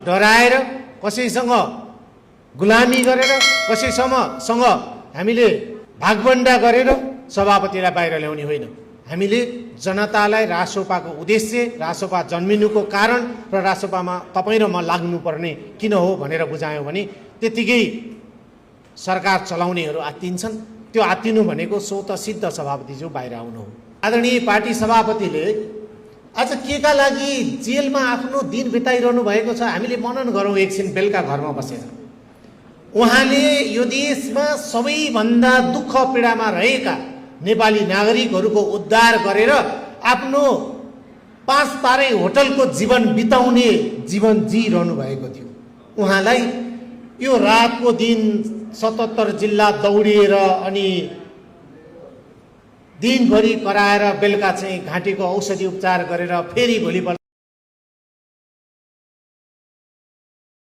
डराएर कसैसँग गुलामी गरेर कसैसँग हामीले भागबण्डा गरेर सभापतिलाई बाहिर ल्याउने होइन। हामीले जनतालाई रासोपाको उद्देश्य, रासोपा जन्मिनुको कारण र रासोपामा तपाईँ र म लाग्नुपर्ने किन हो भनेर बुझायौँ भने त्यतिकै सरकार चलाउनेहरू आत्तिन्छन्। त्यो आत्तिनु भनेको स्वतः सिद्ध सभापतिज्यू बाहिर आउनु हो। आदरणीय पार्टी सभापतिले आज केका लागि जेलमा आफ्नो दिन बिताइरहनु भएको छ हामीले मनन गरौँ एकछिन बेलुका घरमा बसेर। उहाँले यो देशमा सबैभन्दा दुःख पीडामा रहेका नेपाली नागरिकहरूको उद्धार गरेर आफ्नो 5 तारे होटलको जीवन बिताउने जीवन जिरहनु भएको थियो। उहाँलाई यो रातको दिन 77 जिल्ला दौडिएर अनि दिनभरि कराएर बेलुका चाहिँ घाँटीको औषधि उपचार गरेर फेरि भोलिपल्ट